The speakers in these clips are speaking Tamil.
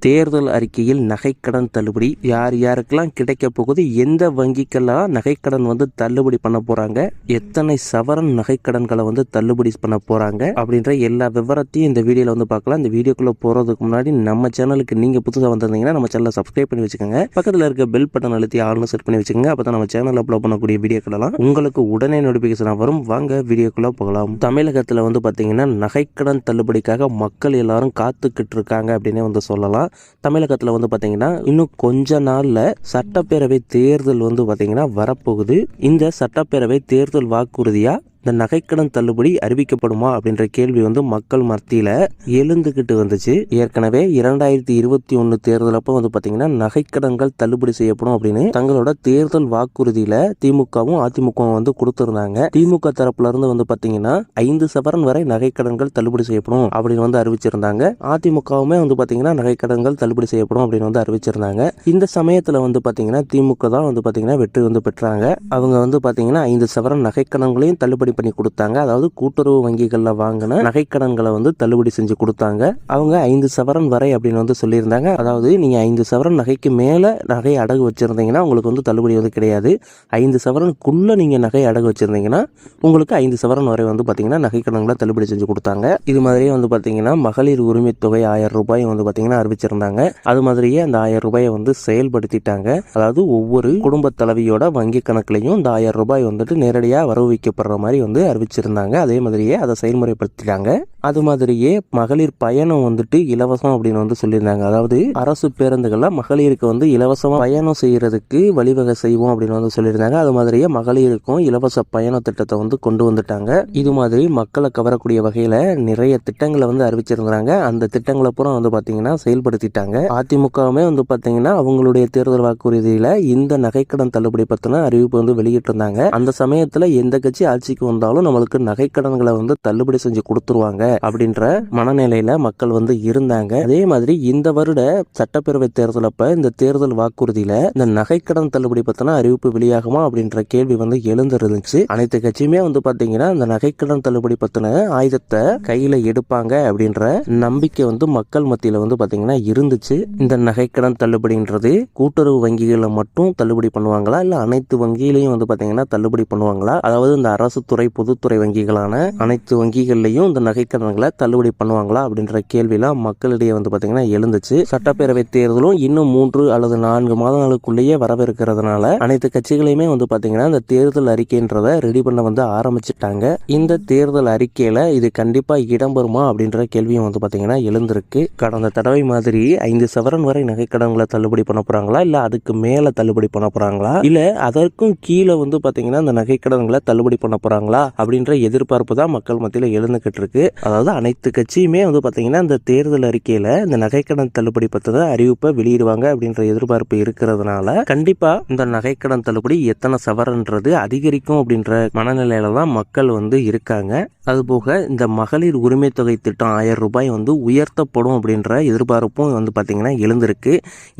தேர்தல் அறிக்கையில் நகைக்கடன் தள்ளுபடி யார் யாருக்கெல்லாம் கிடைக்க போகுது, எந்த வங்கிக்கெல்லாம் நகைக்கடன் தள்ளுபடி பண்ண போறாங்க, எத்தனை சவரன் நகைக்கடன்களை தள்ளுபடி பண்ண போறாங்க அப்படின்ற எல்லா விவரத்தையும் இந்த வீடியோல பார்க்கலாம். இந்த வீடியோக்குள்ள போறதுக்கு முன்னாடி நம்ம சேனலுக்கு நீங்க புதுசாக வந்திருந்தீங்கன்னா நம்ம சேனலை சப்ஸ்கிரைப் பண்ணி வச்சுக்கோங்க. பக்கத்தில் இருக்க பெல் பட்டன் அழுத்தி ஆல்னு செட் பண்ணி வச்சுக்கோங்க. அப்பதான் நம்ம சேனல் அப்லோட் பண்ணக்கூடிய வீடியோக்களெல்லாம் உங்களுக்கு உடனே நோட்டிபிகேஷன் வரும். வாங்க வீடியோக்குள்ள போகலாம். தமிழகத்தில் பார்த்தீங்கன்னா நகைக்கடன் தள்ளுபடிக்காக மக்கள் எல்லாரும் காத்துக்கிட்டு இருக்காங்க அப்படின்னு சொல்லலாம். தமிழகத்தில் பார்த்தீங்கன்னா இன்னும் கொஞ்ச நாள்ல சட்டப்பேரவை தேர்தல் பார்த்தீங்கன்னா வரப்போகுது. இந்த சட்டப்பேரவை தேர்தல் வாக்குறுதியா இந்த நகைக்கடன் தள்ளுபடி அறிவிக்கப்படுமா அப்படின்ற கேள்வி மக்கள் மத்தியில எழுந்துகிட்டு வந்துச்சு. ஏற்கனவே 2021 தேர்தல் அப்போ பாத்தீங்கன்னா நகைக்கடன்கள் தள்ளுபடி செய்யப்படும் அப்படின்னு தங்களோட தேர்தல் வாக்குறுதியில திமுகவும் அதிமுகவும் கொடுத்திருந்தாங்க. திமுக தரப்புல இருந்து பாத்தீங்கன்னா 5 சவரன் வரை நகைக்கடன்கள் தள்ளுபடி செய்யப்படும் அப்படின்னு அறிவிச்சிருந்தாங்க. அதிமுகவுமே பாத்தீங்கன்னா நகைக்கடன்கள் தள்ளுபடி செய்யப்படும் அப்படின்னு அறிவிச்சிருந்தாங்க. இந்த சமயத்துல பாத்தீங்கன்னா திமுக தான் பாத்தீங்கன்னா வெற்றி பெற்றாங்க. அவங்க பாத்தீங்கன்னா 5 சவரன் நகைக்கடன்களையும் தள்ளுபடி பண்ணி கொடுத்தாங்க. அதாவது கூட்டுறவு வங்கிகள்ல வாங்கின நகைக்கடன்களை தள்ளுபடி செஞ்சு கொடுத்தாங்க. அவங்க 5 சவரன் வரை அப்படின்னு சொல்லியிருந்தாங்க. அதாவது நீங்க 5 சவரன் நகைக்கு மேல நகை அடகு வச்சிருந்தீங்கன்னா உங்களுக்கு தள்ளுபடி கிடையாது. 5 சவரனுக்குள்ள நீங்க நகை அடகு வச்சிருந்தீங்கன்னா உங்களுக்கு 5 சவரன் வரை பாத்தீங்கன்னா நகைக்கடன்களை தள்ளுபடி செஞ்சு கொடுத்தாங்க. இது மாதிரியே பாத்தீங்கன்னா மகளிர் உரிமை தொகை 1000 ரூபாய் பாத்தீங்கன்னா அறிவிச்சிருந்தாங்க. அது மாதிரியே அந்த 1000 ரூபாயை செயல்படுத்திட்டாங்க. அதாவது ஒவ்வொரு குடும்ப தலைவியோட வங்கி கணக்குலையும் இந்த 1000 ரூபாய் நேரடியா வரவு வைக்கப்படுற மாதிரி அறிவிச்சிருந்தாங்க. அதே மாதிரியே அதை செயல்முறைப்படுத்திட்டாங்க. அது மாதிரியே மகளிர் பயணம் இலவசம் அப்படின்னு சொல்லியிருந்தாங்க. அதாவது அரசு பேருந்துகள்ல மகளிருக்கு இலவசமா பயணம் செய்யறதுக்கு வழிவகை செய்வோம் அப்படின்னு சொல்லியிருந்தாங்க. அது மாதிரியே மகளிருக்கும் இலவச பயண திட்டத்தை கொண்டு வந்துட்டாங்க. இது மாதிரி மக்களை கவரக்கூடிய வகையில நிறைய திட்டங்களை அறிவிச்சிருந்தாங்க. அந்த திட்டங்களை பூரா பாத்தீங்கன்னா செயல்படுத்திட்டாங்க. அதிமுகவுமே பாத்தீங்கன்னா அவங்களுடைய தேர்தல் வாக்குறுதியில இந்த நகைக்கடன் தள்ளுபடி பத்தின அறிவிப்பு வெளியிட்டு இருந்தாங்க. அந்த சமயத்துல எந்த கட்சி ஆட்சிக்கு வந்தாலும் நம்மளுக்கு நகைக்கடன்களை தள்ளுபடி செஞ்சு கொடுத்துருவாங்க அப்படின்ற மனநிலையில மக்கள் இருந்தாங்க. அதே மாதிரி இந்த வருட சட்டப்பேரவை தேர்தல் அப்ப இந்த தேர்தல் வாக்குறுதியில இந்த நகைக்கடன் தள்ளுபடி பத்தின அறிவிப்பு வெளியாகுமா அப்படின்ற கேள்வி எழுந்திருந்துச்சு. அனைத்து கட்சியுமே பாத்தீங்கன்னா இந்த நகைக்கடன் தள்ளுபடி பத்தின ஆயுதத்தை கையில எடுப்பாங்க அப்படின்ற நம்பிக்கை மக்கள் மத்தியில பாத்தீங்கன்னா இருந்துச்சு. இந்த நகைக்கடன் தள்ளுபடின்றது கூட்டுறவு வங்கிகளை மட்டும் தள்ளுபடி பண்ணுவாங்களா, இல்ல அனைத்து வங்கியிலையும் பாத்தீங்கன்னா தள்ளுபடி பண்ணுவாங்களா, அதாவது இந்த அரசு துறை பொதுத்துறை வங்கிகளான அனைத்து வங்கிகள்லையும் இந்த நகைக்கடன்களை தள்ளுபடி பண்ணுவாங்களா அப்படின்ற கேள்வியெல்லாம் மக்களிடையே பாத்தீங்கன்னா எழுந்துச்சு. சட்டப்பேரவை தேர்தலும் இன்னும் 3 அல்லது 4 மாதங்களுக்குள்ளேயே வரவிருக்கிறதுனால அனைத்து கட்சிகளையுமே பாத்தீங்கன்னா இந்த தேர்தல் அறிக்கைன்றத ரெடி பண்ண ஆரம்பிச்சுட்டாங்க. இந்த தேர்தல் அறிக்கையில இது கண்டிப்பா இடம்பெறுமா அப்படின்ற கேள்வியும் பாத்தீங்கன்னா எழுந்திருக்கு. கடந்த தடவை மாதிரி 5 சவரன் வரை நகைக்கடன்களை தள்ளுபடி பண்ண போறாங்களா, இல்ல அதுக்கு மேல தள்ளுபடி பண்ண போறாங்களா, இல்ல அதற்கும் கீழே பாத்தீங்கன்னா இந்த நகைக்கடன்களை தள்ளுபடி பண்ண போறாங்களா அப்படின்ற எதிர்பார்ப்பு தான் மக்கள் மத்தியில் எழுந்துகிட்டு இருக்கு. அதாவது அனைத்து கட்சியுமே பாத்தீங்கன்னா இந்த தேர்தல் அறிக்கையில இந்த நகைக்கடன் தள்ளுபடி பத்தின அறிவிப்பை வெளியிடுவாங்க அப்படின்ற எதிர்பார்ப்பு இருக்கிறதுனால கண்டிப்பா இந்த நகைக்கடன் தள்ளுபடி எத்தனை சவரன்றது அதிகரிக்கும் அப்படின்ற மனநிலையில தான் மக்கள் இருக்காங்க. அதுபோக இந்த மகளிர் உரிமை தொகை திட்டம் 1000 ரூபாய் உயர்த்தப்படும் அப்படின்ற எதிர்பார்ப்பும் பாத்தீங்கன்னா எழுந்திருக்கு.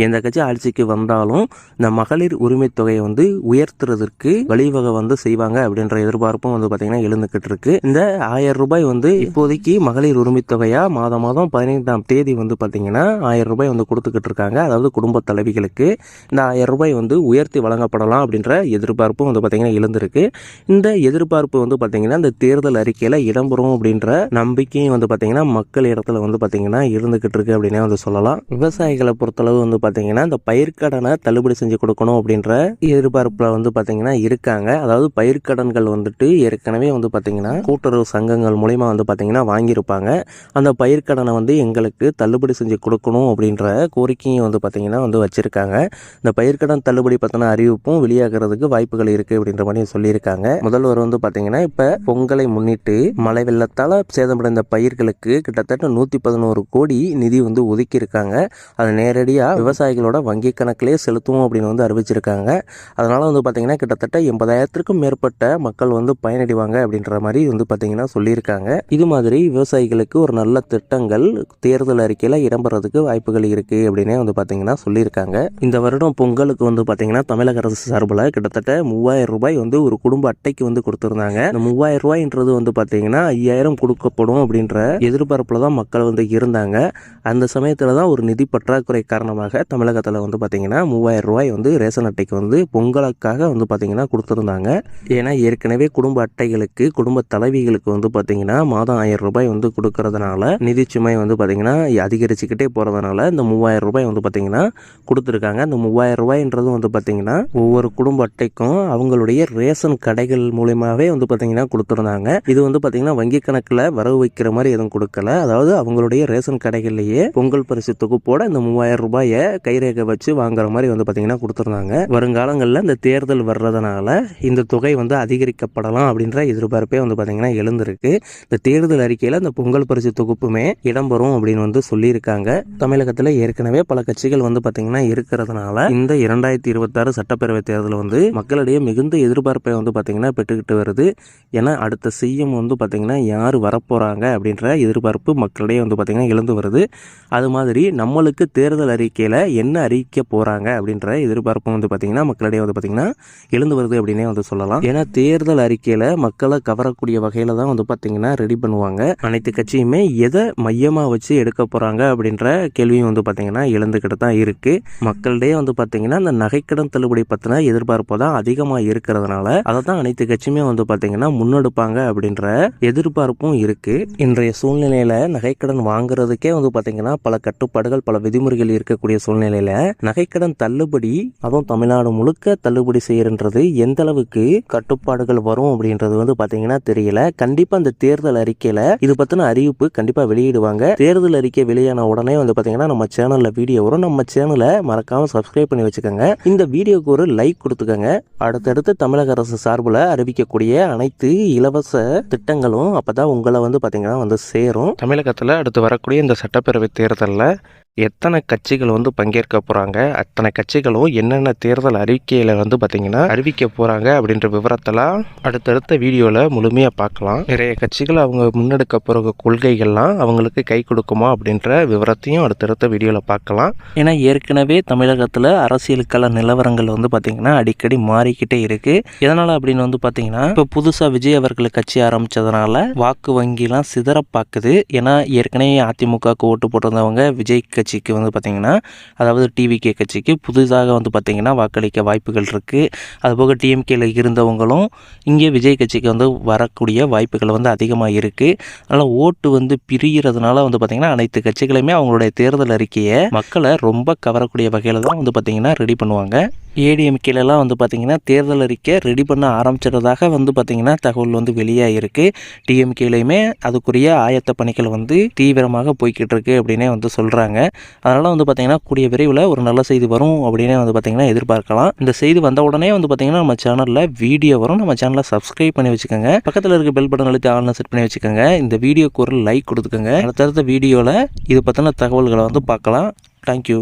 எந்த கட்சி ஆட்சிக்கு வந்தாலும் இந்த மகளிர் உரிமை தொகையை உயர்த்துறதுக்கு வழிவகை செய்வாங்க அப்படின்ற எதிர்பார்ப்பும் பாத்தீங்கன்னா எழுந்துகிட்டு இருக்கு. இந்த 1000 ரூபாய் இப்போதைக்கு மகளிர் உரிமை தொகையா மாதம் 15ஆம் தேதி பாத்தீங்கன்னா 1000 ரூபாய் கொடுத்துக்கிட்டு இருக்காங்க. அதாவது குடும்ப தலைவிகளுக்கு இந்த 1000 ரூபாய் உயர்த்தி வழங்கப்படலாம் அப்படின்ற எதிர்பார்ப்பும் பாத்தீங்கன்னா எழுந்திருக்கு. இந்த எதிர்பார்ப்பு பாத்தீங்கன்னா இந்த தேர்தல் அறிக்கையில இடம்பெறும் அப்படின்ற நம்பிக்கையும் பாத்தீங்கன்னா மக்கள் இடத்துல பாத்தீங்கன்னா இருந்துகிட்டு இருக்கு அப்படின்னு சொல்லலாம். விவசாயிகளை பொறுத்தளவு பாத்தீங்கன்னா இந்த பயிர்க்கடனை தள்ளுபடி செஞ்சு கொடுக்கணும் அப்படின்ற எதிர்பார்ப்புல பாத்தீங்கன்னா இருக்காங்க. அதாவது பயிர்க்கடன்கள் ஏற்கனவே பாத்தீங்கன்னா கூட்டுறவு சங்கங்கள் மூலமா பாத்தீங்கன்னா வாங்கியிருப்பாங்க. அந்த பயிர்க்கடனை எங்களுக்கு தள்ளுபடி செஞ்சு கொடுக்கணும் அப்படின்ற கோரிக்கையும் பாத்தீங்கன்னா வச்சிருக்காங்க. இந்த பயிர்க்கடன் தள்ளுபடி பத்தின அறிவிப்பும் வெளியாகிறதுக்கு வாய்ப்புகள் இருக்கு அப்படின்ற மாதிரி சொல்லியிருக்காங்க. முதல்வர் பாத்தீங்கன்னா இப்ப பொங்கலை முன்னிட்டு மழை வெள்ளத்தால சேதமடைந்த பயிர்களுக்கு கிட்டத்தட்ட 111 கோடி நிதி ஒதுக்கி இருக்காங்க. அதை நேரடியா விவசாயிகளோட வங்கி கணக்கிலே செலுத்துவோம் அப்படின்னு அறிவிச்சிருக்காங்க. அதனால பாத்தீங்கன்னா கிட்டத்தட்ட 80,000க்கும் மேற்பட்ட மக்கள் பயனடைவாங்க அப்படின்ற மாதிரி வந்து பார்த்தீங்கன்னா சொல்லியிருக்காங்க. இது மாதிரி விவசாயிகளுக்கு ஒரு நல்ல திட்டங்கள் தேர்தல் அறிக்கையில் இடம்பெறதுக்கு வாய்ப்புகள் இருக்குது அப்படின்னே வந்து பார்த்தீங்கன்னா சொல்லியிருக்காங்க. இந்த வருடம் பொங்கலுக்கு வந்து பார்த்தீங்கன்னா தமிழக அரசு சார்பில் கிட்டத்தட்ட 3000 ரூபாய் வந்து ஒரு குடும்ப அட்டைக்கு வந்து கொடுத்துருந்தாங்க. இந்த 3000 ரூபாய்ன்றது வந்து பார்த்தீங்கன்னா 5000 கொடுக்கப்படும் அப்படின்ற எதிர்பார்ப்பில் தான் மக்கள் வந்து இருந்தாங்க. அந்த சமயத்தில் தான் ஒரு நிதி பற்றாக்குறை காரணமாக தமிழகத்தில் வந்து பார்த்தீங்கன்னா 3000 ரூபாய் வந்து ரேஷன் அட்டைக்கு வந்து பொங்கலுக்காக வந்து பார்த்தீங்கன்னா கொடுத்துருந்தாங்க. ஏன்னா ஏற்கனவே குடும்ப அட்டைகளுக்கு குடும்ப தலைவிகளுக்கு வந்து பார்த்தீங்கன்னா மாதம் 1000 ரூபாய் வந்து கொடுக்கறதுனால நிதி சுமை வந்து பார்த்தீங்கன்னா அதிகரிச்சுக்கிட்டே போகிறதுனால இந்த 3000 ரூபாய் வந்து பார்த்தீங்கன்னா கொடுத்துருக்காங்க. இந்த 3000 ரூபாய்ன்றது வந்து பார்த்தீங்கன்னா ஒவ்வொரு குடும்ப அட்டைக்கும் அவங்களுடைய ரேஷன் கடைகள் மூலமாகவே வந்து பார்த்தீங்கன்னா கொடுத்துருந்தாங்க. இது வந்து பார்த்தீங்கன்னா வங்கி கணக்கில் வரவு வைக்கிற மாதிரி எதுவும் கொடுக்கல. அதாவது அவங்களுடைய ரேஷன் கடைகள்லேயே பொங்கல் பரிசு தொகுப்போட இந்த 3000 ரூபாயை கைரேகை வச்சு வாங்குற மாதிரி வந்து பார்த்தீங்கன்னா கொடுத்துருந்தாங்க. வருங்காலங்களில் இந்த தேர்தல் வர்றதுனால இந்த தொகை வந்து அதிகரிக்கப்படலாம் அப்படின்ற எதிர்பார்ப்பே வந்து பார்த்தீங்கன்னா எழுந்திருக்கு. இந்த தேர்தல் அறிக்கையில் இந்த பொங்கல் பரிசு தொகுப்புமே இடம்பெறும் அப்படின்னு வந்து சொல்லியிருக்காங்க. தமிழகத்தில் ஏற்கனவே பல கட்சிகள் வந்து பார்த்தீங்கன்னா இருக்கிறதுனால இந்த 2026 சட்டப்பேரவை தேர்தல் வந்து மக்களிடையே மிகுந்த எதிர்பார்ப்பை வந்து பார்த்தீங்கன்னா பெற்றுக்கிட்டு வருது. ஏன்னா அடுத்த சிஎம் வந்து பார்த்தீங்கன்னா யார் வரப்போகிறாங்க அப்படின்ற எதிர்பார்ப்பு மக்களிடையே வந்து பார்த்தீங்கன்னா எழுந்து வருது. அது மாதிரி நம்மளுக்கு தேர்தல் அறிக்கையில் என்ன அறிவிக்க போகிறாங்க அப்படின்ற எதிர்பார்ப்பு வந்து பார்த்தீங்கன்னா மக்களிடையே வந்து பார்த்தீங்கன்னா எழுந்து வருது அப்படின்னே வந்து சொல்லலாம். ஏன்னா தேர்தல் அறிக்கையில் மக்களை கவரக்கூடிய வகையில் தான் வந்து பார்த்தீங்கன்னா ரெடி பண்ணுவாங்க. அனைத்து கட்சியுமே எதை மையமாக வச்சு எடுக்க போகிறாங்க அப்படின்ற கேள்வியும் வந்து பார்த்தீங்கன்னா எழுந்துக்கிட்டு தான் இருக்குது. மக்களிடையே வந்து பார்த்தீங்கன்னா இந்த நகைக்கடன் தள்ளுபடி பற்றின எதிர்பார்ப்பு தான் அதிகமாக இருக்கிறதுனால அதை தான் அனைத்து கட்சியுமே வந்து பார்த்தீங்கன்னா முன்னெடுப்பாங்க அப்படின்ற எதிர்பார்ப்பும் இருக்குது. இன்றைய சூழ்நிலையில் நகைக்கடன் வாங்குறதுக்கே வந்து பார்த்தீங்கன்னா பல கட்டுப்பாடுகள் பல விதிமுறைகள் இருக்கக்கூடிய சூழ்நிலையில் நகைக்கடன் தள்ளுபடி அதுவும் தமிழ்நாடு முழுக்க தள்ளுபடி செய்யறது எந்த அளவுக்கு கட்டுப்பாடுகள் வரும் அப்படின்றது வந்து பார்த்தீங்கன்னா தெரியல. கண்டிப்பாக இந்த தேர்தல் அறிக்கையில் இது பற்றின அறிவிப்பு கண்டிப்பாக வெளியிடுவாங்க. தேர்தல் அறிக்கை வெளியான உடனே வந்து பார்த்தீங்கன்னா நம்ம சேனலில் வீடியோ வரும். நம்ம சேனலை மறக்காமல் சப்ஸ்கிரைப் பண்ணி வச்சுக்கோங்க. இந்த வீடியோக்கு ஒரு லைக் கொடுத்துக்கோங்க. அடுத்தடுத்து தமிழக அரசு சார்பில் அறிவிக்கக்கூடிய அனைத்து இலவச திட்டங்களும் அப்பதான் உங்களை வந்து பார்த்தீங்கன்னா வந்து சேரும். தமிழகத்தில் அடுத்து வரக்கூடிய இந்த சட்டப்பேரவை தேர்தலில் எத்தனை கட்சிகள் வந்து பங்கேற்க போகிறாங்க, அத்தனை கட்சிகளும் என்னென்ன தேர்தல் அறிக்கையில் வந்து பார்த்தீங்கன்னா அறிவிக்க போகிறாங்க அப்படின்ற விவரத்தெல்லாம் அடுத்தடுத்த வீடியோவில் முழுமையாக பார்க்கலாம். நிறைய கட்சிகள் அவங்க முன்னெடுக்க போகிற கொள்கைகள்லாம் அவங்களுக்கு கை கொடுக்குமா அப்படின்ற விவரத்தையும் அடுத்தடுத்த வீடியோவில் பார்க்கலாம். ஏன்னா ஏற்கனவே தமிழகத்தில் அரசியலுக்கான நிலவரங்கள் வந்து பார்த்தீங்கன்னா அடிக்கடி மாறிக்கிட்டே இருக்குது. எதனால் அப்படின்னு வந்து பார்த்தீங்கன்னா இப்போ புதுசாக விஜய் அவர்கள் கட்சி ஆரம்பித்ததுனால வாக்கு வங்கிலாம் சிதற பார்க்குது. ஏன்னா ஏற்கனவே அதிமுகவுக்கு ஓட்டு போட்டிருந்தவங்க விஜய் கட்சிக்கு வந்து பார்த்தீங்கன்னா அதாவது டிவிகே கட்சிக்கு புதுசாக வந்து பார்த்தீங்கன்னா வாக்களிக்க வாய்ப்புகள் இருக்குது. அதுபோக டிஎம்கேல இருந்தவங்களும் இங்கே விஜய் கட்சிக்கு வந்து வரக்கூடிய வாய்ப்புகள் வந்து அதிகமாக இருக்குது. அதனால் ஓட்டு வந்து பிரிகிறதுனால வந்து பார்த்தீங்கன்னா அனைத்து கட்சிகளுமே அவங்களுடைய தேர்தல் அறிக்கையை மக்களை ரொம்ப கவரக்கூடிய வகையில் தான் வந்து பார்த்தீங்கன்னா ரெடி பண்ணுவாங்க. ஏடிஎம்கேலாம் வந்து பார்த்தீங்கன்னா தேர்தல் அறிக்கை ரெடி பண்ண ஆரம்பிச்சிடுறதாக வந்து பார்த்தீங்கன்னா தகவல் வந்து வெளியாக இருக்குது. டிஎம்கேலையுமே அதுக்குரிய ஆயத்த பணிகள் வந்து தீவிரமாக போய்கிட்டு இருக்கு அப்படின்னே வந்து சொல்கிறாங்க. அதனால் வந்து பார்த்தீங்கன்னா கூடிய விரைவில் ஒரு நல்ல செய்தி வரும் அப்படின்னே வந்து பார்த்தீங்கன்னா எதிர்பார்க்கலாம். இந்த செய்தி வந்த உடனே வந்து பார்த்தீங்கன்னா நம்ம சேனலில் வீடியோ வரும். நம்ம சேனலை சப்ஸ்கிரைப் பண்ணி வச்சுக்கோங்க. பக்கத்தில் இருக்க பெல் பட்டன் அழுத்தி ஆன்ல செட் பண்ணி வச்சுக்கோங்க. இந்த வீடியோக்கு ஒரு லைக் கொடுத்துக்கோங்க. அடுத்தடுத்த வீடியோவில் இது பற்றின தகவல்களை வந்து பார்க்கலாம். தேங்க்யூ.